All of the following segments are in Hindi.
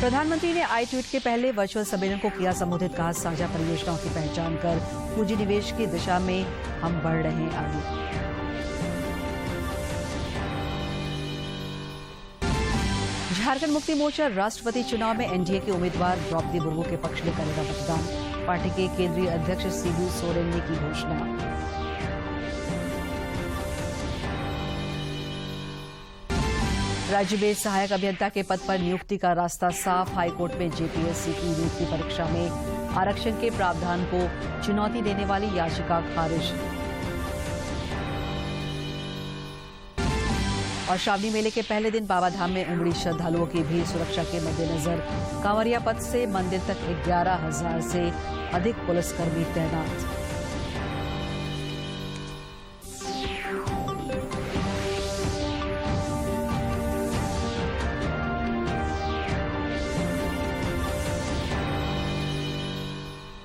प्रधानमंत्री ने आई ट्वीट के पहले वर्चुअल सम्मेलन को किया संबोधित। कहा, साझा परियोजनाओं की पहचान कर पूंजी निवेश की दिशा में हम बढ़ रहे हैं आगे। झारखंड मुक्ति मोर्चा राष्ट्रपति चुनाव में एनडीए के उम्मीदवार द्रौपदी मुर्मू के पक्ष में करेगा मतदान। पार्टी के केंद्रीय अध्यक्ष शिबू सोरेन ने की घोषणा। राज्य में सहायक अभियंता के पद पर नियुक्ति का रास्ता साफ। हाईकोर्ट में जेपीएससी की नियुक्ति परीक्षा में आरक्षण के प्रावधान को चुनौती देने वाली याचिका खारिज। और श्रावणी मेले के पहले दिन बाबाधाम में उमड़ी श्रद्धालुओं की भीड़। सुरक्षा के मद्देनजर कांवरिया पथ से मंदिर तक 11,000 से अधिक पुलिसकर्मी तैनात।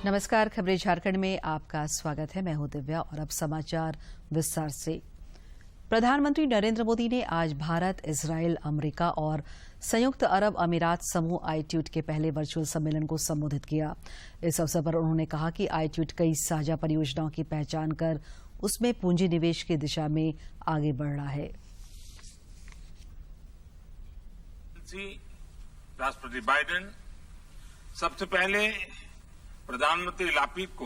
नमस्कार, खबरें झारखंड में आपका स्वागत है। मैं हूं दिव्या और अब समाचार विस्तार से। प्रधानमंत्री नरेंद्र मोदी ने आज भारत, इजरायल, अमेरिका और संयुक्त अरब अमीरात समूह आईट्यूट के पहले वर्चुअल सम्मेलन को संबोधित किया। इस अवसर पर उन्होंने कहा कि आईट्यूट कई साझा परियोजनाओं की पहचान कर उसमें पूंजी निवेश की दिशा में आगे बढ़ रहा है। राष्ट्रपति बाइडेन सबसे पहले प्रधानमंत्री लापित को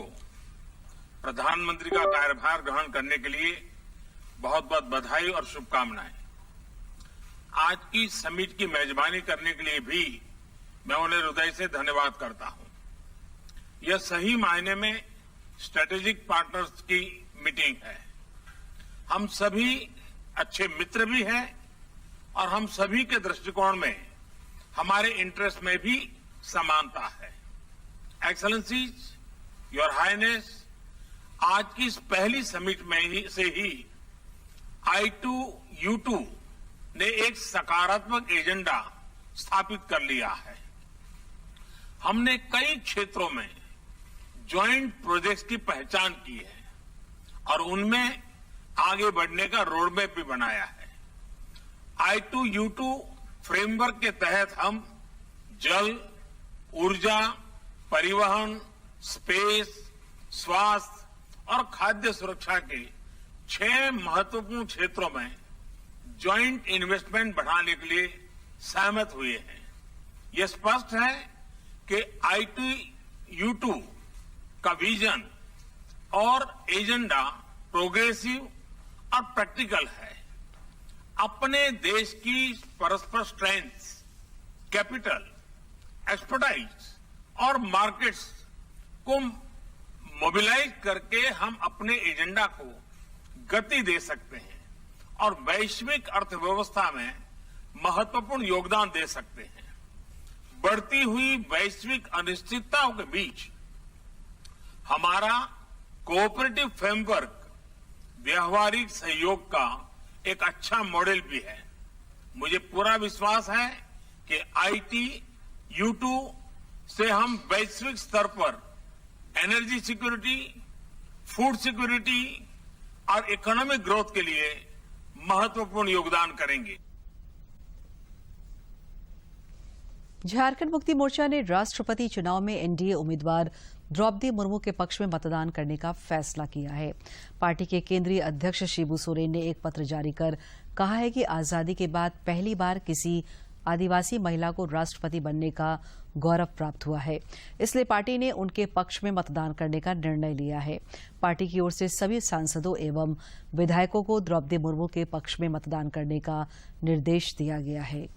प्रधानमंत्री का कार्यभार ग्रहण करने के लिए बहुत बहुत बधाई और शुभकामनाएं। आज की समिट की मेजबानी करने के लिए भी मैं उन्हें हृदय से धन्यवाद करता हूं। यह सही मायने में स्ट्रेटेजिक पार्टनर्स की मीटिंग है। हम सभी अच्छे मित्र भी हैं और हम सभी के दृष्टिकोण में हमारे इंटरेस्ट में भी समानता है। एक्सेलेंसीज, योर हाइनेस, आज की इस पहली समिट में से ही I2U2 ने एक सकारात्मक एजेंडा स्थापित कर लिया है। हमने कई क्षेत्रों में ज्वाइंट प्रोजेक्ट्स की पहचान की है और उनमें आगे बढ़ने का रोडमैप भी बनाया है। I2U2 फ्रेमवर्क के तहत हम जल, ऊर्जा, परिवहन, स्पेस, स्वास्थ्य और खाद्य सुरक्षा के 6 महत्वपूर्ण क्षेत्रों में ज्वाइंट इन्वेस्टमेंट बढ़ाने के लिए सहमत हुए हैं। यह स्पष्ट है कि I2U2 का विजन और एजेंडा प्रोग्रेसिव और प्रैक्टिकल है। अपने देश की परस्पर स्ट्रेंथ, कैपिटल, एक्सपर्टाइज और मार्केट्स को मोबिलाइज करके हम अपने एजेंडा को गति दे सकते हैं और वैश्विक अर्थव्यवस्था में महत्वपूर्ण योगदान दे सकते हैं। बढ़ती हुई वैश्विक अनिश्चितताओं के बीच हमारा कोऑपरेटिव फ्रेमवर्क व्यावहारिक सहयोग का एक अच्छा मॉडल भी है। मुझे पूरा विश्वास है कि I2U2 से हम वैश्विक स्तर पर एनर्जी सिक्योरिटी, फूड सिक्योरिटी और इकोनॉमिक ग्रोथ के लिए महत्वपूर्ण योगदान करेंगे। झारखंड मुक्ति मोर्चा ने राष्ट्रपति चुनाव में एनडीए उम्मीदवार द्रौपदी मुर्मू के पक्ष में मतदान करने का फैसला किया है। पार्टी के केंद्रीय अध्यक्ष शिबू सोरेन ने एक पत्र जारी कर कहा है कि आजादी के बाद पहली बार किसी आदिवासी महिला को राष्ट्रपति बनने का गौरव प्राप्त हुआ है, इसलिए पार्टी ने उनके पक्ष में मतदान करने का निर्णय लिया है। पार्टी की ओर से सभी सांसदों एवं विधायकों को द्रौपदी मुर्मू के पक्ष में मतदान करने का निर्देश दिया गया है।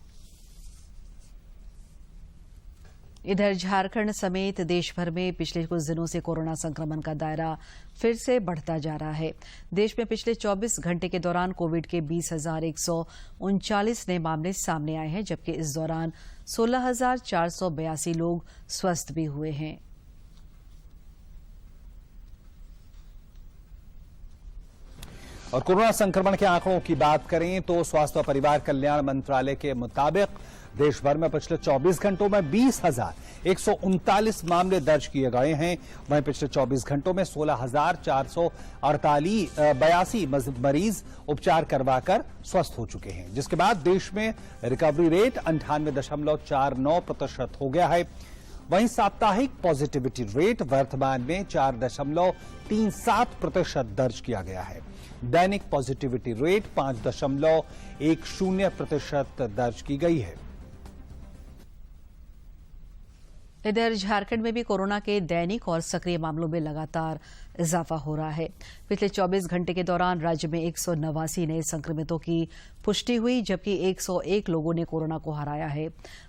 इधर झारखंड समेत देश भर में पिछले कुछ दिनों से कोरोना संक्रमण का दायरा फिर से बढ़ता जा रहा है। देश में पिछले 24 घंटे के दौरान कोविड के 20,139 नए मामले सामने आए हैं, जबकि इस दौरान 16,482 लोग स्वस्थ भी हुए हैं। और कोरोना संक्रमण के आंकड़ों की बात करें तो स्वास्थ्य और परिवार कल्याण मंत्रालय के मुताबिक देश भर में पिछले 24 घंटों में 20,139 मामले दर्ज किए गए हैं। वहीं पिछले 24 घंटों में 16,482 मरीज उपचार करवाकर स्वस्थ हो चुके हैं, जिसके बाद देश में रिकवरी रेट 98.49% हो गया है। वहीं साप्ताहिक पॉजिटिविटी रेट वर्तमान में 4.37% दर्ज किया गया है। दैनिक पॉजिटिविटी रेट 5.10% दर्ज की गई है। इधर झारखंड में भी कोरोना के दैनिक और सक्रिय मामलों में लगातार इजाफा हो रहा है। पिछले 24 घंटे के दौरान राज्य में 189 नए संक्रमितों की पुष्टि हुई, जबकि 101 लोगों ने कोरोना को हराया है।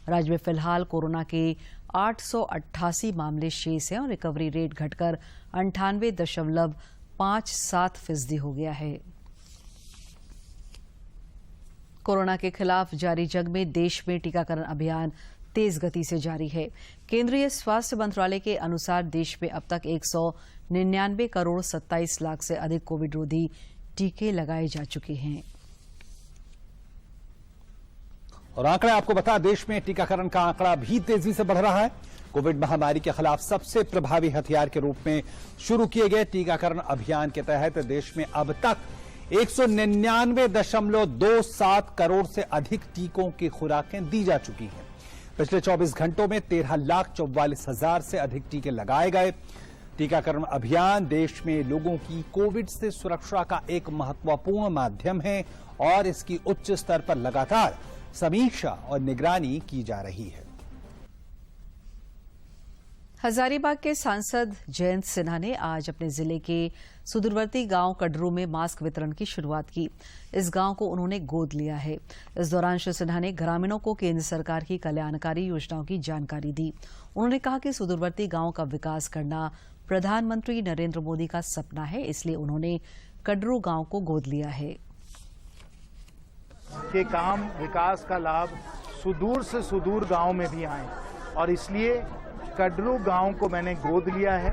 राज्य में फिलहाल कोरोना के 888 मामले शेष हैं और रिकवरी रेट घटकर 98.57% हो गया है। कोरोना के खिलाफ जारी जंग में देश में टीकाकरण अभियान तेज गति से जारी है। केंद्रीय स्वास्थ्य मंत्रालय के अनुसार देश में अब तक 199 करोड़ 27 लाख से अधिक कोविड रोधी टीके लगाए जा चुके हैं। और आंकड़ा आपको बता, देश में टीकाकरण का आंकड़ा भी तेजी से बढ़ रहा है। कोविड महामारी के खिलाफ सबसे प्रभावी हथियार के रूप में शुरू किए गए टीकाकरण अभियान के तहत देश में अब तक 199.27 करोड़ से अधिक टीकों की खुराकें दी जा चुकी हैं। पिछले 24 घंटों में 13,44,000 से अधिक टीके लगाए गए। टीकाकरण अभियान देश में लोगों की कोविड से सुरक्षा का एक महत्वपूर्ण माध्यम है और इसकी उच्च स्तर पर लगातार समीक्षा और निगरानी की जा रही है। हजारीबाग के सांसद जयंत सिन्हा ने आज अपने जिले के सुदूरवर्ती गांव कड़रू में मास्क वितरण की शुरुआत की। इस गांव को उन्होंने गोद लिया है। इस दौरान श्री सिन्हा ने ग्रामीणों को केंद्र सरकार की कल्याणकारी योजनाओं की जानकारी दी। उन्होंने कहा कि सुदूरवर्ती गांव का विकास करना प्रधानमंत्री नरेंद्र मोदी का सपना है, इसलिए उन्होंने कड़रू गांव को गोद लिया है। के काम विकास का लाभ सुदूर से सुदूर गांव में भी आए और इसलिए कड़रू गांव को मैंने गोद लिया है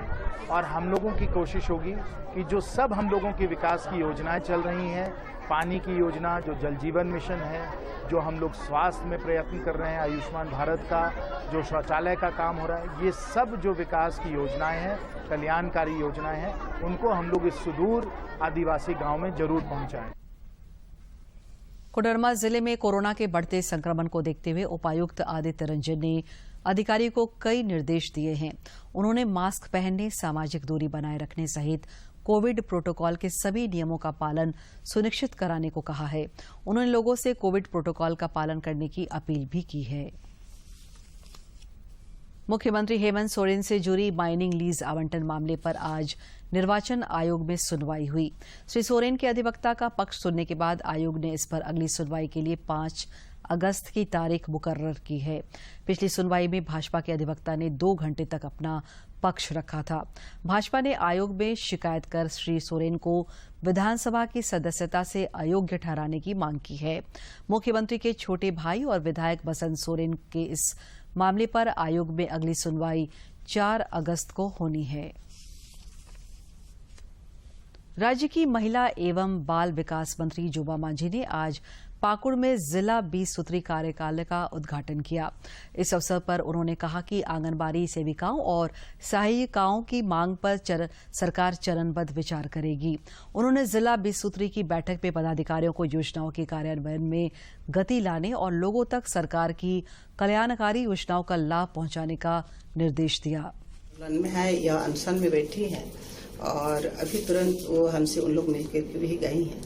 और हम लोगों की कोशिश होगी कि जो सब हम लोगों की विकास की योजनाएं चल रही हैं, पानी की योजना, जो जल जीवन मिशन है, जो हम लोग स्वास्थ्य में प्रयत्न कर रहे हैं, आयुष्मान भारत का जो शौचालय का काम हो रहा है, ये सब जो विकास की योजनाएं हैं, कल्याणकारी योजनाएं हैं, उनको हम लोग इस सुदूर आदिवासी गांव में जरूर पहुंचाएं। कोडरमा जिले में कोरोना के बढ़ते संक्रमण को देखते हुए उपायुक्त आदित्य रंजन ने अधिकारियों को कई निर्देश दिए हैं। उन्होंने मास्क पहनने, सामाजिक दूरी बनाए रखने सहित कोविड प्रोटोकॉल के सभी नियमों का पालन सुनिश्चित कराने को कहा है। उन्होंने लोगों से कोविड प्रोटोकॉल का पालन करने की अपील भी की है। मुख्यमंत्री हेमंत सोरेन से जुड़ी माइनिंग लीज आवंटन मामले पर आज निर्वाचन आयोग में सुनवाई हुई। श्री सोरेन के अधिवक्ता का पक्ष सुनने के बाद आयोग ने इस पर अगली सुनवाई के लिए 5 अगस्त की तारीख मुकर्रर की है। पिछली सुनवाई में भाजपा के अधिवक्ता ने 2 घंटे तक अपना पक्ष रखा था। भाजपा ने आयोग में शिकायत कर श्री सोरेन को विधानसभा की सदस्यता से अयोग्य ठहराने की मांग की है। मुख्यमंत्री के छोटे भाई और विधायक बसंत सोरेन के इस मामले पर आयोग में अगली सुनवाई 4 अगस्त को होनी है। राज्य की महिला एवं बाल विकास मंत्री जोबा मांझी ने आज पाकुड़ में जिला 20 सूत्री कार्यकाल का उद्घाटन किया। इस अवसर पर उन्होंने कहा कि आंगनबाड़ी सेविकाओं और सहायिकाओं की मांग पर सरकार चरणबद्ध विचार करेगी। उन्होंने जिला 20 सूत्री की बैठक में पदाधिकारियों को योजनाओं के कार्यान्वयन में गति लाने और लोगों तक सरकार की कल्याणकारी योजनाओं का लाभ पहुंचाने का निर्देश दिया। में है या अनशन में बैठी है और अभी तुरंत वो हमसे उन लोग मिलकर भी गई हैं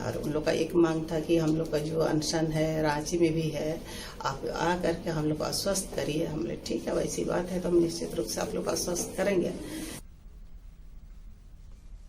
और उन लोग का एक मांग था कि हम लोग का जो अनशन है रांची में भी है, आप आ करके हम लोग को आश्वस्त करिए। हमने ठीक है, वैसी बात है तो हम निश्चित रूप से आप लोग को आश्वस्त करेंगे।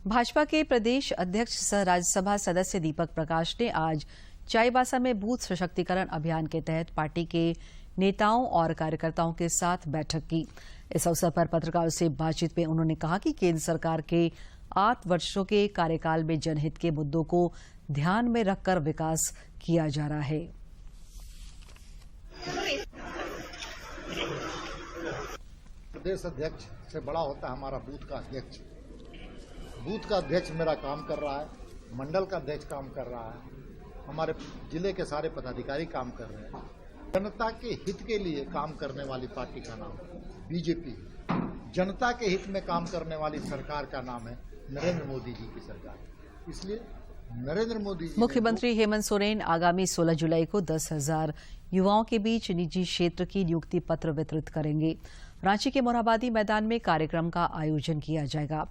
भाजपा के प्रदेश अध्यक्ष सह राज्यसभा सदस्य दीपक प्रकाश ने आज चाईबासा में बूथ सशक्तिकरण अभियान के तहत पार्टी के नेताओं और कार्यकर्ताओं के साथ बैठक की। इस अवसर पर पत्रकारों से बातचीत में उन्होंने कहा कि केंद्र सरकार के 8 वर्षों के कार्यकाल में जनहित के मुद्दों को ध्यान में रखकर विकास किया जा रहा है। प्रदेश अध्यक्ष से बड़ा होता है हमारा बूथ का अध्यक्ष। बूथ का अध्यक्ष मेरा काम कर रहा है, मंडल का अध्यक्ष काम कर रहा है, हमारे जिले के सारे पदाधिकारी काम कर रहे हैं। जनता के हित के लिए काम करने वाली पार्टी का नाम बीजेपी है। जनता के हित में काम करने वाली सरकार का नाम है नरेंद्र मोदी जी की सरकार। इसलिए नरेंद्र मोदी जी मुख्यमंत्री हेमंत सोरेन आगामी 16 जुलाई को 10,000 युवाओं के बीच निजी क्षेत्र की नियुक्ति पत्र वितरित करेंगे। रांची के मोरहाबादी मैदान में कार्यक्रम का आयोजन किया जाएगा।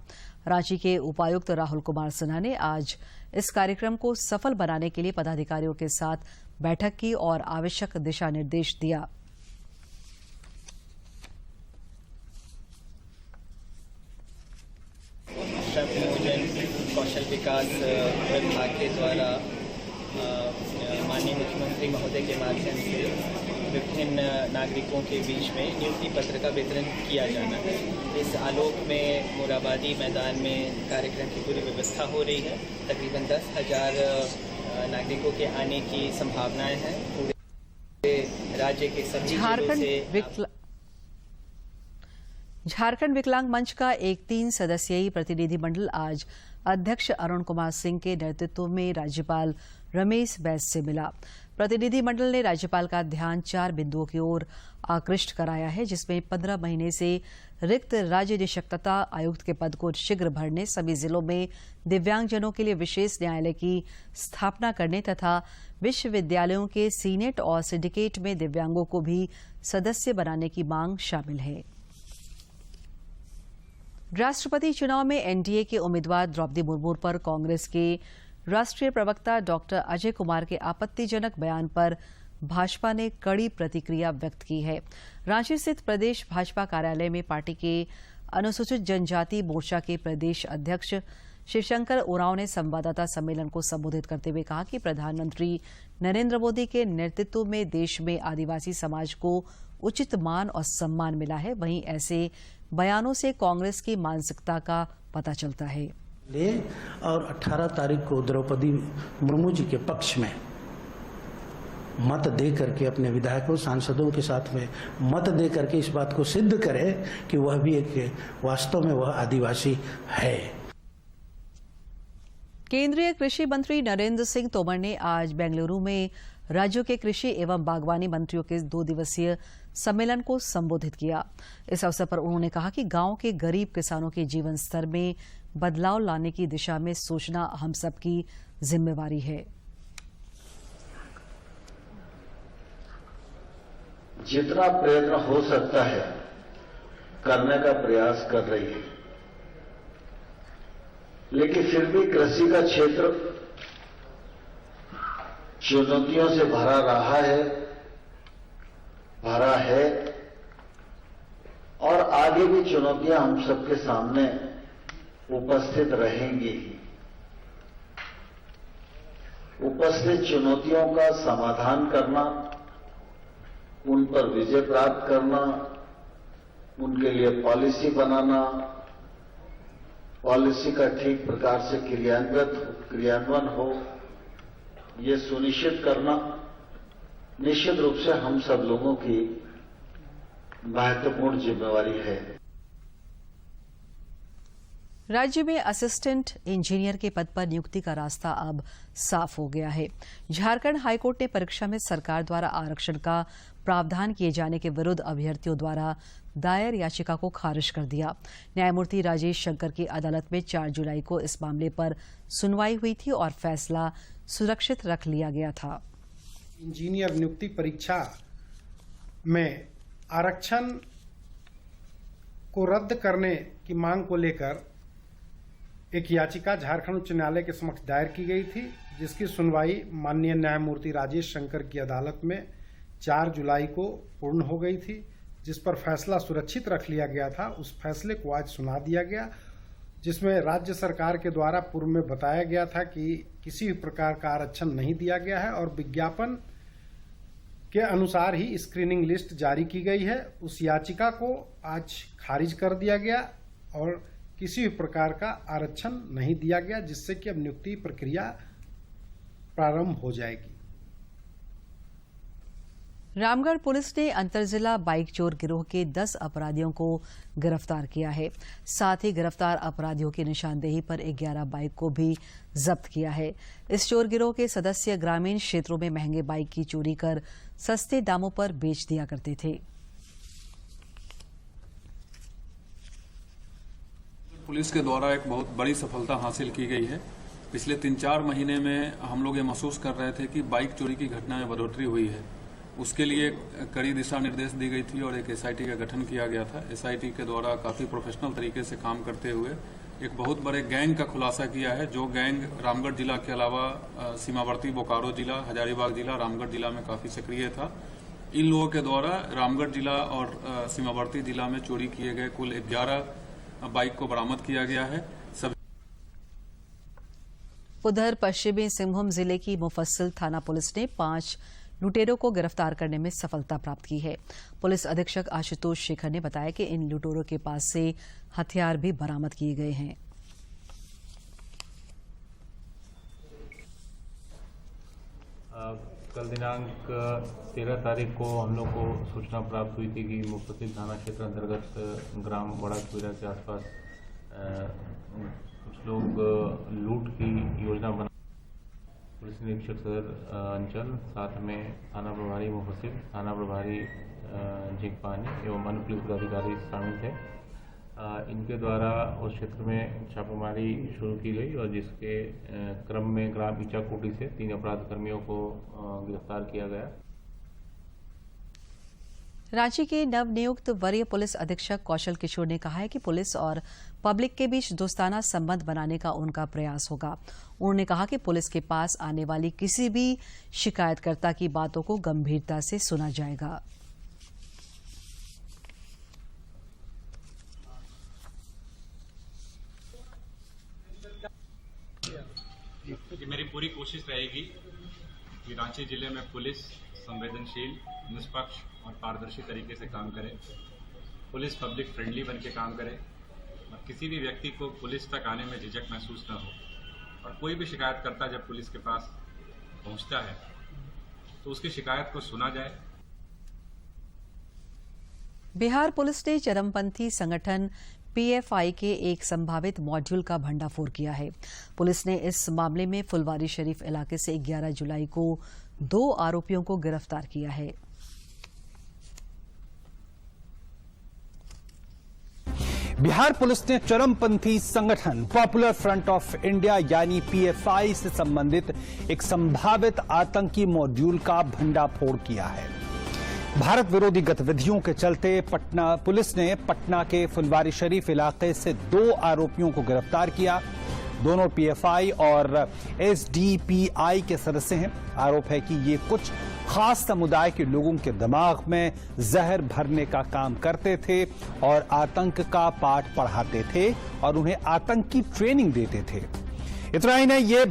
रांची के उपायुक्त राहुल कुमार सिन्हा ने आज इस कार्यक्रम को सफल बनाने के लिए पदाधिकारियों के साथ बैठक की और आवश्यक दिशा निर्देश दिया। कौशल विकास विभाग के द्वारा माननीय मुख्यमंत्री महोदय के माध्यम से विभिन्न नागरिकों के बीच में नियुक्ति पत्र का वितरण किया जाना है। इस आलोक में मोरहाबादी मैदान में कार्यक्रम की पूरी व्यवस्था हो रही है। तकरीबन 10,000 नागरिकों के आने की संभावनाएं हैं। पूरे राज्य के सभी जिलों से झारखंड विकलांग मंच का एक 3 सदस्यीय प्रतिनिधिमंडल आज अध्यक्ष अरुण कुमार सिंह के नेतृत्व में राज्यपाल रमेश बैस से मिला। प्रतिनिधिमंडल ने राज्यपाल का ध्यान 4 बिंदुओं की ओर आकृष्ट कराया है, जिसमें 15 महीने से रिक्त राज्य निःशक्तता आयुक्त के पद को शीघ्र भरने, सभी जिलों में दिव्यांगजनों के लिए विशेष न्यायालय की स्थापना करने तथा विश्वविद्यालयों के सीनेट और सिंडिकेट में दिव्यांगों को भी सदस्य बनाने की मांग शामिल है। राष्ट्रपति चुनाव में एनडीए के उम्मीदवार द्रौपदी मुर्मू पर कांग्रेस के राष्ट्रीय प्रवक्ता डॉक्टर अजय कुमार के आपत्तिजनक बयान पर भाजपा ने कड़ी प्रतिक्रिया व्यक्त की है। रांची स्थित प्रदेश भाजपा कार्यालय में पार्टी के अनुसूचित जनजाति मोर्चा के प्रदेश अध्यक्ष शिवशंकर उरांव ने संवाददाता सम्मेलन को संबोधित करते हुए कहा कि प्रधानमंत्री नरेंद्र मोदी के नेतृत्व में देश में आदिवासी समाज को उचित मान और सम्मान मिला है। वहीं ऐसे बयानों से कांग्रेस की मानसिकता का पता चलता है। और 18 तारीख को द्रौपदी मुर्मू जी के पक्ष में मत दे करके अपने विधायकों सांसदों के साथ में मत दे करके इस बात को सिद्ध करे कि वह भी एक वास्तव में वह आदिवासी है। केंद्रीय कृषि मंत्री नरेंद्र सिंह तोमर ने आज बेंगलुरु में राज्यों के कृषि एवं बागवानी मंत्रियों के 2 दिवसीय सम्मेलन को संबोधित किया। इस अवसर पर उन्होंने कहा कि गांव के गरीब किसानों के जीवन स्तर में बदलाव लाने की दिशा में सोचना हम सबकी जिम्मेवारी है। जितना प्रयत्न हो सकता है करने का प्रयास कर रही है, लेकिन फिर भी कृषि का क्षेत्र चुनौतियों से भरा है और आगे भी चुनौतियां हम सबके सामने उपस्थित रहेंगी। उपस्थित चुनौतियों का समाधान करना, उन पर विजय प्राप्त करना, उनके लिए पॉलिसी बनाना, पॉलिसी का ठीक प्रकार से क्रियान्वयन हो, ये सुनिश्चित करना निश्चित रूप से हम सब लोगों की महत्वपूर्ण जिम्मेवारी है। राज्य में असिस्टेंट इंजीनियर के पद पर नियुक्ति का रास्ता अब साफ हो गया है। झारखंड हाईकोर्ट ने परीक्षा में सरकार द्वारा आरक्षण का प्रावधान किए जाने के विरुद्ध अभ्यर्थियों द्वारा दायर याचिका को खारिज कर दिया। न्यायमूर्ति राजेश शंकर की अदालत में 4 जुलाई को इस मामले पर सुनवाई हुई थी और फैसला सुरक्षित रख लिया गया था। इंजीनियर नियुक्ति परीक्षा में आरक्षण को रद्द करने की मांग को लेकर एक याचिका झारखंड उच्च न्यायालय के समक्ष दायर की गई थी, जिसकी सुनवाई माननीय न्यायमूर्ति राजेश शंकर की अदालत में 4 जुलाई को पूर्ण हो गई थी, जिस पर फैसला सुरक्षित रख लिया गया था। उस फैसले को आज सुना दिया गया, जिसमें राज्य सरकार के द्वारा पूर्व में बताया गया था कि किसी भी प्रकार का आरक्षण नहीं दिया गया है और विज्ञापन के अनुसार ही स्क्रीनिंग लिस्ट जारी की गई है। उस याचिका को आज खारिज कर दिया गया और किसी भी प्रकार का आरक्षण नहीं दिया गया, जिससे कि अब नियुक्ति प्रक्रिया प्रारंभ हो जाएगी। रामगढ़ पुलिस ने अंतरजिला बाइक चोर गिरोह के 10 अपराधियों को गिरफ्तार किया है। साथ ही गिरफ्तार अपराधियों की निशानदेही पर 11 बाइक को भी जब्त किया है। इस चोर गिरोह के सदस्य ग्रामीण क्षेत्रों में महंगे बाइक की चोरी कर सस्ते दामों पर बेच दिया करते थे। पुलिस के द्वारा एक बहुत बड़ी सफलता हासिल की गई है। पिछले 3-4 महीने में हम लोग ये महसूस कर रहे थे कि बाइक चोरी की घटना में बढ़ोतरी हुई है। उसके लिए कड़ी दिशा निर्देश दी गई थी और एक एसआईटी का गठन किया गया था। एसआईटी के द्वारा काफ़ी प्रोफेशनल तरीके से काम करते हुए एक बहुत बड़े गैंग का खुलासा किया है, जो गैंग रामगढ़ जिला के अलावा सीमावर्ती बोकारो जिला, हजारीबाग जिला, रामगढ़ जिला में काफ़ी सक्रिय था। इन लोगों के द्वारा रामगढ़ जिला और सीमावर्ती जिला में चोरी किए गए कुल 11 बाइक को बरामद किया गया है। उधर पश्चिमी सिंहभूम जिले की मुफस्सिल थाना पुलिस ने 5 लुटेरों को गिरफ्तार करने में सफलता प्राप्त की है। पुलिस अधीक्षक आशुतोष शेखर ने बताया कि इन लुटेरों के पास से हथियार भी बरामद किए गए हैं। कल दिनांक 13 तारीख को हम लोग को सूचना प्राप्त हुई थी कि मुफस्सिल थाना क्षेत्र अंतर्गत ग्राम बड़ा कुबेरा के आसपास कुछ लोग लूट की योजना बना। पुलिस निरीक्षक सदर अंचल, साथ में थाना प्रभारी मुफस्सिल, थाना प्रभारी झींकपानी एवं अन्य पुलिस पदाधिकारी शामिल थे। इनके द्वारा उस क्षेत्र में छापेमारी शुरू की गई और जिसके क्रम में ग्राम ईचाकोटी से 3 अपराध कर्मियों को गिरफ्तार किया गया। रांची के नवनियुक्त वरीय पुलिस अधीक्षक कौशल किशोर ने कहा है कि पुलिस और पब्लिक के बीच दोस्ताना संबंध बनाने का उनका प्रयास होगा। उन्होंने कहा कि पुलिस के पास आने वाली किसी भी शिकायतकर्ता की बातों को गंभीरता से सुना जाएगा। मेरी पूरी कोशिश रहेगी कि रांची जिले में पुलिस संवेदनशील, निष्पक्ष और पारदर्शी तरीके से काम करे। पुलिस पब्लिक फ्रेंडली बन के काम करे और किसी भी व्यक्ति को पुलिस तक आने में झिझक महसूस न हो। और कोई भी शिकायतकर्ता जब पुलिस के पास पहुंचता है तो उसकी शिकायत को सुना जाए। बिहार पुलिस ने चरमपंथी संगठन पीएफआई के एक संभावित मॉड्यूल का भंडाफोड़ किया है। पुलिस ने इस मामले में फुलवारी शरीफ इलाके से 11 जुलाई को 2 आरोपियों को गिरफ्तार किया है। बिहार पुलिस ने चरमपंथी संगठन पॉपुलर फ्रंट ऑफ इंडिया यानी पीएफआई से संबंधित एक संभावित आतंकी मॉड्यूल का भंडाफोड़ किया है। भारत विरोधी गतिविधियों के चलते पुलिस ने पटना के फुलवारी शरीफ इलाके से 2 आरोपियों को गिरफ्तार किया। दोनों पीएफआई और एसडीपीआई के सदस्य हैं। आरोप है कि ये कुछ खास समुदाय के लोगों के दिमाग में जहर भरने का काम करते थे और आतंक का पाठ पढ़ाते थे और उन्हें आतंक की ट्रेनिंग देते थे। इतना ही नहीं, ये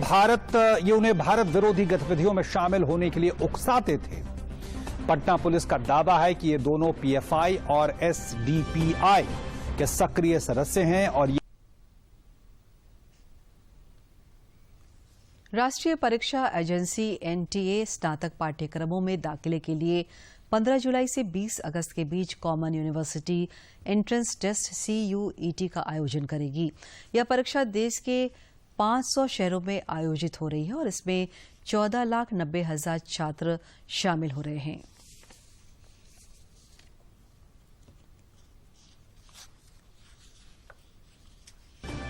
उन्हें भारत विरोधी गतिविधियों में शामिल होने के लिए उकसाते थे। पटना पुलिस का दावा है कि ये दोनों पीएफआई और एसडीपीआई के सक्रिय सदस्य हैं और राष्ट्रीय परीक्षा एजेंसी एनटीए स्नातक पाठ्यक्रमों में दाखिले के लिए 15 जुलाई से 20 अगस्त के बीच common university entrance test CUET का आयोजन करेगी। यह परीक्षा देश के 500 शहरों में आयोजित हो रही है और इसमें 14,90,000 छात्र शामिल हो रहे हैं।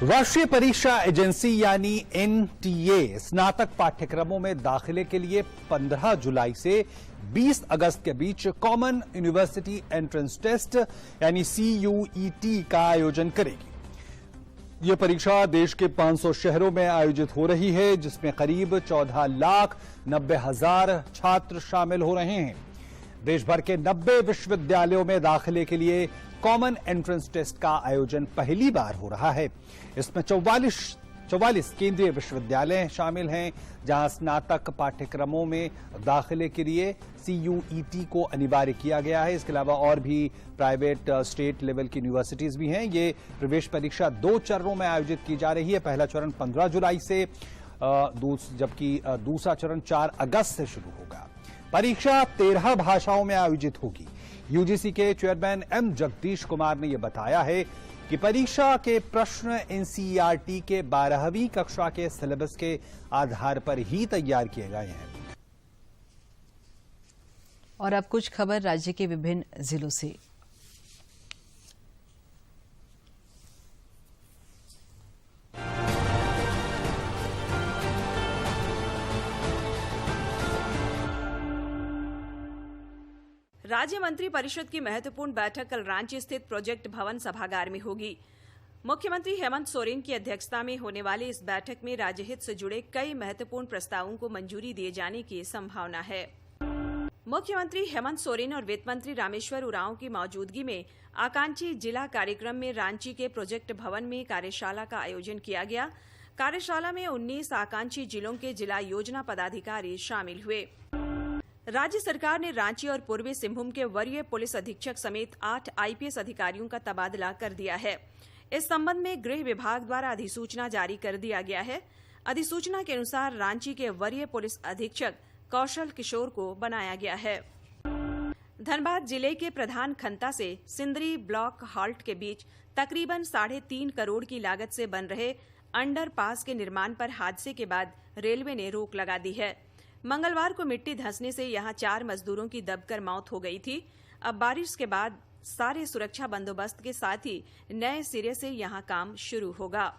राष्ट्रीय परीक्षा एजेंसी यानी एनटीए स्नातक पाठ्यक्रमों में दाखिले के लिए 15 जुलाई से 20 अगस्त के बीच कॉमन यूनिवर्सिटी एंट्रेंस टेस्ट यानी CUET का आयोजन करेगी। यह परीक्षा देश के 500 शहरों में आयोजित हो रही है, जिसमें करीब 14,90,000 छात्र शामिल हो रहे हैं। देश भर के 90 विश्वविद्यालयों में दाखिले के लिए कॉमन एंट्रेंस टेस्ट का आयोजन पहली बार हो रहा है। इसमें 44 केंद्रीय विश्वविद्यालय शामिल हैं, जहां स्नातक पाठ्यक्रमों में दाखिले के लिए CUET को अनिवार्य किया गया है। इसके अलावा और भी प्राइवेट स्टेट लेवल की यूनिवर्सिटीज भी हैं। ये प्रवेश परीक्षा 2 चरणों में आयोजित की जा रही है। पहला चरण 15 जुलाई से, जबकि दूसरा चरण 4 अगस्त से शुरू होगा। परीक्षा 13 भाषाओं में आयोजित होगी। यूजीसी के चेयरमैन एम जगदीश कुमार ने यह बताया है कि परीक्षा के प्रश्न एनसीईआरटी के 12वीं कक्षा के सिलेबस के आधार पर ही तैयार किए गए हैं। और अब कुछ खबर राज्य के विभिन्न जिलों से। राज्य मंत्री परिषद की महत्वपूर्ण बैठक कल रांची स्थित प्रोजेक्ट भवन सभागार में होगी। मुख्यमंत्री हेमंत सोरेन की अध्यक्षता में होने वाली इस बैठक में राज्य हित से जुड़े कई महत्वपूर्ण प्रस्तावों को मंजूरी दिए जाने की संभावना है। मुख्यमंत्री हेमंत सोरेन और वित्त मंत्री रामेश्वर उरांव की मौजूदगी में आकांक्षी जिला कार्यक्रम में रांची के प्रोजेक्ट भवन में कार्यशाला का आयोजन किया गया। कार्यशाला में 19 आकांक्षी जिलों के जिला योजना पदाधिकारी शामिल हुए। राज्य सरकार ने रांची और पूर्वी सिंहभूम के वरीय पुलिस अधीक्षक समेत 8 आईपीएस अधिकारियों का तबादला कर दिया है। इस संबंध में गृह विभाग द्वारा अधिसूचना जारी कर दिया गया है। अधिसूचना के अनुसार रांची के वरीय पुलिस अधीक्षक कौशल किशोर को बनाया गया है। धनबाद जिले के प्रधान खंता से सिंदरी ब्लॉक हॉल्ट के बीच तकरीबन 3.5 करोड़ की लागत से बन रहे अंडरपास के निर्माण पर हादसे के बाद रेलवे ने रोक लगा दी है। मंगलवार को मिट्टी धंसने से यहां 4 मजदूरों की दबकर मौत हो गई थी। अब बारिश के बाद सारे सुरक्षा बंदोबस्त के साथ ही नए सिरे से यहां काम शुरू होगा।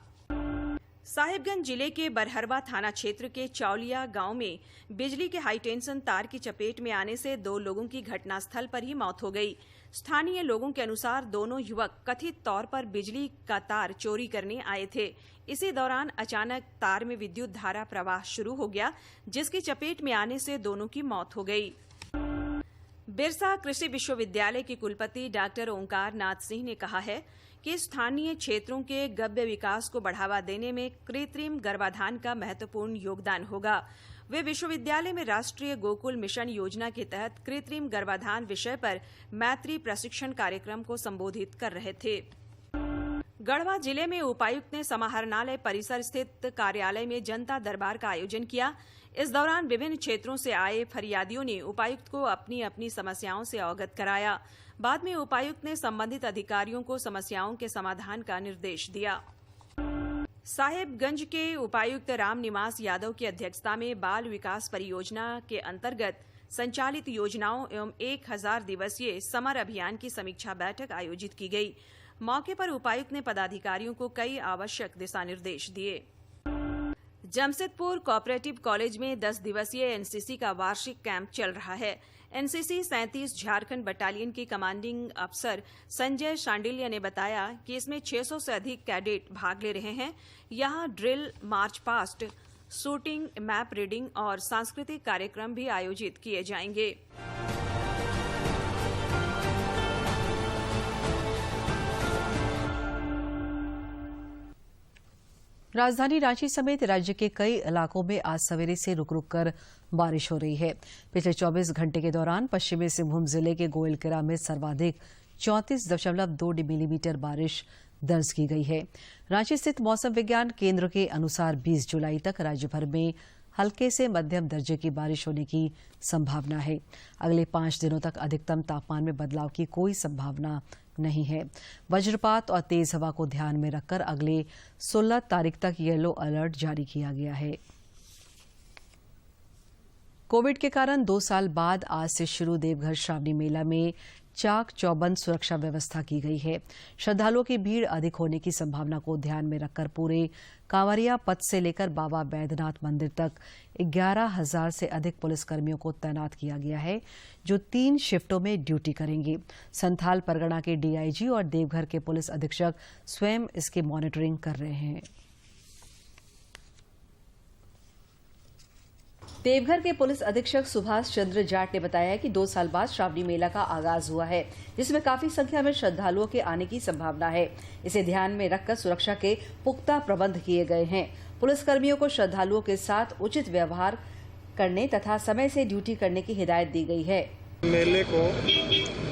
साहिबगंज जिले के बरहरवा थाना क्षेत्र के चौलिया गांव में बिजली के हाईटेंशन तार की चपेट में आने से 2 लोगों की घटनास्थल पर ही मौत हो गई। स्थानीय लोगों के अनुसार दोनों युवक कथित तौर पर बिजली का तार चोरी करने आए थे। इसी दौरान अचानक तार में विद्युत धारा प्रवाह शुरू हो गया, जिसकी चपेट में आने से दोनों की मौत हो गई। बिरसा कृषि विश्वविद्यालय के कुलपति डॉक्टर ओंकार नाथ सिंह ने कहा है कि स्थानीय क्षेत्रों के गव्य विकास को बढ़ावा देने में कृत्रिम गर्भाधान का महत्वपूर्ण योगदान होगा। वे विश्वविद्यालय में राष्ट्रीय गोकुल मिशन योजना के तहत कृत्रिम गर्भाधान विषय पर मैत्री प्रशिक्षण कार्यक्रम को संबोधित कर रहे थे। गढ़वा जिले में उपायुक्त ने समाहरणालय परिसर स्थित कार्यालय में जनता दरबार का आयोजन किया। इस दौरान विभिन्न क्षेत्रों से आए फरियादियों ने उपायुक्त को अपनी अपनी समस्याओं से अवगत कराया। बाद में उपायुक्त ने संबंधित अधिकारियों को समस्याओं के समाधान का निर्देश दिया। साहेबगंज के उपायुक्त राम निवास यादव की अध्यक्षता में बाल विकास परियोजना के अंतर्गत संचालित योजनाओं एवं 1000 दिवसीय समर अभियान की समीक्षा बैठक आयोजित की गई। मौके पर उपायुक्त ने पदाधिकारियों को कई आवश्यक दिशा निर्देश दिए। जमशेदपुर कोऑपरेटिव कॉलेज में 10 दिवसीय एनसीसी का वार्षिक कैंप चल रहा है। एनसीसी 37 झारखंड बटालियन के कमांडिंग अफसर संजय शांडिल्य ने बताया कि इसमें 600 से अधिक कैडेट भाग ले रहे हैं। यहां drill, march past, shooting, map reading और सांस्कृतिक कार्यक्रम भी आयोजित किए जाएंगे। राजधानी रांची समेत राज्य के कई इलाकों में आज सवेरे से रुक रुक कर बारिश हो रही है। पिछले 24 घंटे के दौरान पश्चिमी सिंहभूम जिले के गोइलकेरा में सर्वाधिक 34.2 मिलीमीटर बारिश दर्ज की गई है। रांची स्थित मौसम विज्ञान केंद्र के अनुसार 20 जुलाई तक राज्य भर में हल्के से मध्यम दर्जे की बारिश होने की संभावना है। अगले 5 दिनों तक अधिकतम तापमान में बदलाव की कोई संभावना नहीं है। वज्रपात और तेज हवा को ध्यान में रखकर अगले 16 तारीख तक येलो अलर्ट जारी किया गया है। कोविड के कारण 2 साल बाद आज से शुरू देवघर श्रावणी मेला में चाक चौबंद सुरक्षा व्यवस्था की गई है। श्रद्धालुओं की भीड़ अधिक होने की संभावना को ध्यान में रखकर पूरे कांवरिया पथ से लेकर बाबा बैद्यनाथ मंदिर तक 11,000 से अधिक पुलिसकर्मियों को तैनात किया गया है, जो 3 शिफ्टों में ड्यूटी करेंगे। संथाल परगना के डीआईजी और देवघर के पुलिस अधीक्षक स्वयं इसकी मॉनिटरिंग कर रहे हैं। देवघर के पुलिस अधीक्षक सुभाष चंद्र जाट ने बताया कि 2 साल बाद श्रावणी मेला का आगाज हुआ है, जिसमें काफी संख्या में श्रद्धालुओं के आने की संभावना है। इसे ध्यान में रखकर सुरक्षा के पुख्ता प्रबंध किए गए हैं। पुलिसकर्मियों को श्रद्धालुओं के साथ उचित व्यवहार करने तथा समय से ड्यूटी करने की हिदायत दी गई है। मेले को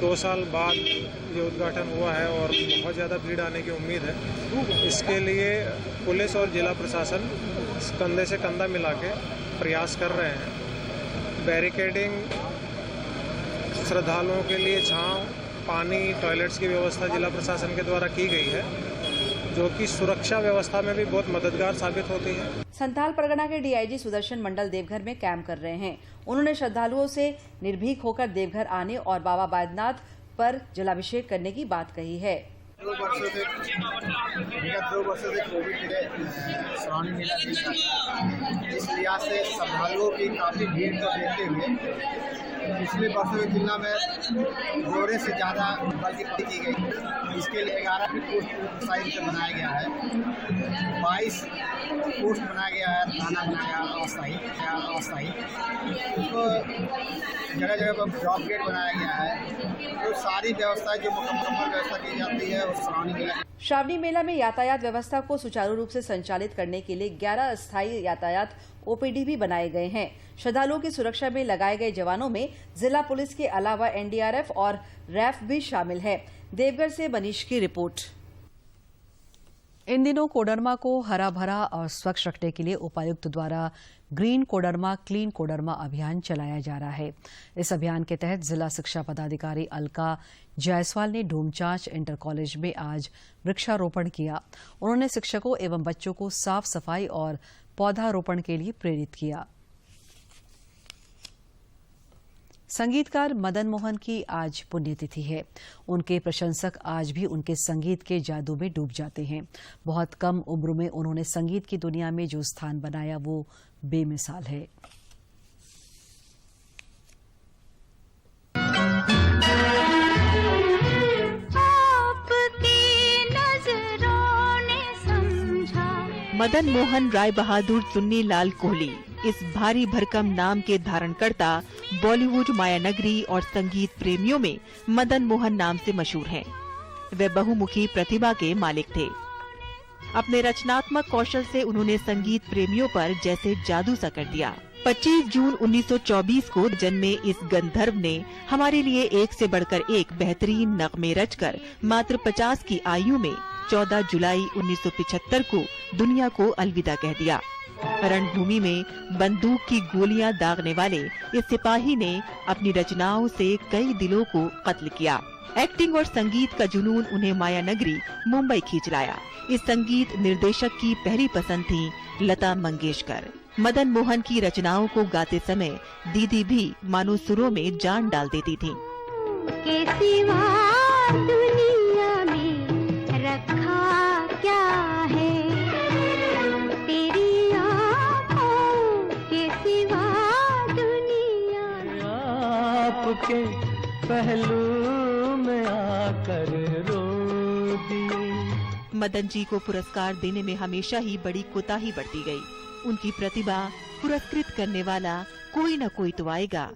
2 साल बाद ये उद्घाटन हुआ है और बहुत ज़्यादा भीड़ आने की उम्मीद है। इसके लिए पुलिस और जिला प्रशासन कंधे से कंधा मिला के प्रयास कर रहे हैं। बैरिकेडिंग श्रद्धालुओं के लिए छांव, पानी, टॉयलेट्स की व्यवस्था जिला प्रशासन के द्वारा की गई है, जो कि सुरक्षा व्यवस्था में भी बहुत मददगार साबित होती है। संथाल परगना के डीआईजी सुदर्शन मंडल देवघर में कैंप कर रहे हैं। उन्होंने श्रद्धालुओं से निर्भीक होकर देवघर आने और बाबा बैद्यनाथ पर जलाभिषेक करने की बात कही है। विगत 2 वर्षों से कोविड के श्रावणी मेला नहीं लगा, इस लिहाज से श्रद्धालुओं की काफ़ी भीड़ को देखते हुए पिछले वर्षों की तुलना में जोड़े से ज़्यादा बल्कि की गई। इसके लिए 11 पोस्ट साइज से बनाया गया है, 22 पोस्ट बनाया गया है, थाना बनाया अस्थायी, उसको जगह जगह पर ड्रॉप गेट बनाया गया है। तो सारी व्यवस्था जो मुकम्मल व्यवस्था की जाती है उस श्रावणी मेला में यातायात व्यवस्था को सुचारू रूप से संचालित करने के लिए 11 अस्थायी यातायात ओपीडी भी बनाए गए हैं। श्रद्धालुओं की सुरक्षा में लगाए गए जवानों में जिला पुलिस के अलावा एनडीआरएफ और रैफ भी शामिल है। देवघर से मनीष की रिपोर्ट। इन दिनों कोडरमा को हरा भरा और स्वच्छ रखने के लिए उपायुक्त द्वारा ग्रीन कोडरमा क्लीन कोडरमा अभियान चलाया जा रहा है। इस अभियान के तहत जिला शिक्षा पदाधिकारी अलका जायसवाल ने ढूमचांच इंटर कॉलेज में आज वृक्षारोपण किया। उन्होंने शिक्षकों एवं बच्चों को साफ सफाई और पौधारोपण के लिए प्रेरित किया। संगीतकार मदन मोहन की आज पुण्यतिथि है। उनके प्रशंसक आज भी उनके संगीत के जादू में डूब जाते हैं। बहुत कम उम्र में उन्होंने संगीत की दुनिया में जो स्थान बनाया वो बेमिसाल है। मदन मोहन राय बहादुर चुन्नी लाल कोहली इस भारी भरकम नाम के धारणकर्ता बॉलीवुड मायानगरी और संगीत प्रेमियों में मदन मोहन नाम से मशहूर हैं। वे बहुमुखी प्रतिभा के मालिक थे। अपने रचनात्मक कौशल से उन्होंने संगीत प्रेमियों पर जैसे जादू सा कर दिया। 25 जून 1924 को जन्मे इस गंधर्व ने हमारे लिए एक से बढ़कर एक बेहतरीन नगमे रचकर मात्र 50 की आयु में 14 जुलाई 1975 को दुनिया को अलविदा कह दिया। रणभूमि में बंदूक की गोलियां दागने वाले इस सिपाही ने अपनी रचनाओं से कई दिलों को कत्ल किया। एक्टिंग और संगीत का जुनून उन्हें मायानगरी मुंबई खींच लाया। इस संगीत निर्देशक की पहली पसंद थी लता मंगेशकर। मदन मोहन की रचनाओं को गाते समय दीदी भी मानो सुरों में जान डाल देती थी। दुनिया में रखा क्या है तेरी आँखों के सिवा दुनिया आपके पहलू में आकर रो दिए। मदन जी को पुरस्कार देने में हमेशा ही बड़ी कोताही बरती गई। उनकी प्रतिभा पुरस्कृत करने वाला कोई न कोई तो आएगा।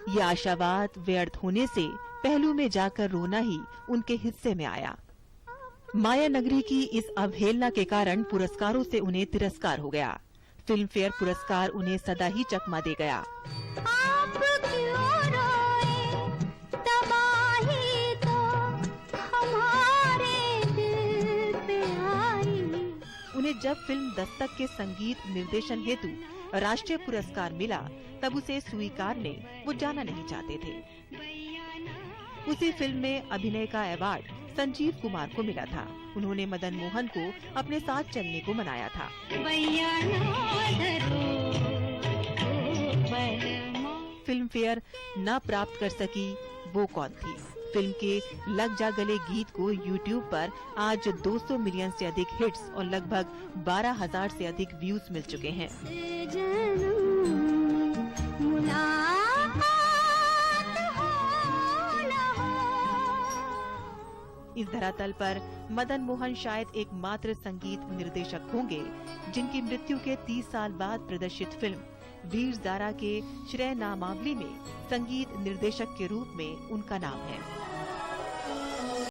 ये आशावाद व्यर्थ होने से पहलू में जाकर रोना ही उनके हिस्से में आया। मायानगरी की इस अवहेलना के कारण पुरस्कारों से उन्हें तिरस्कार हो गया। फिल्म फेयर पुरस्कार उन्हें सदा ही चकमा दे गया। आप क्यों रोए, तबाही तो हमारे दिल पे आई। उन्हें जब फिल्म दस्तक के संगीत निर्देशन हेतु राष्ट्रीय पुरस्कार मिला तब उसे स्वीकारने वो जाना नहीं चाहते थे। उसी फिल्म में अभिनय का अवार्ड संजीव कुमार को मिला था। उन्होंने मदन मोहन को अपने साथ चलने को मनाया था। फिल्म फेयर न प्राप्त कर सकी वो कौन थी? फिल्म के लग जा गले गीत को YouTube पर आज 200 मिलियन से अधिक हिट्स और लगभग 12,000 से अधिक व्यूज मिल चुके हैं। इस धरातल पर मदन मोहन शायद एकमात्र संगीत निर्देशक होंगे जिनकी मृत्यु के 30 साल बाद प्रदर्शित फिल्म वीर ज़ारा के श्रेय नामावली में संगीत निर्देशक के रूप में उनका नाम है।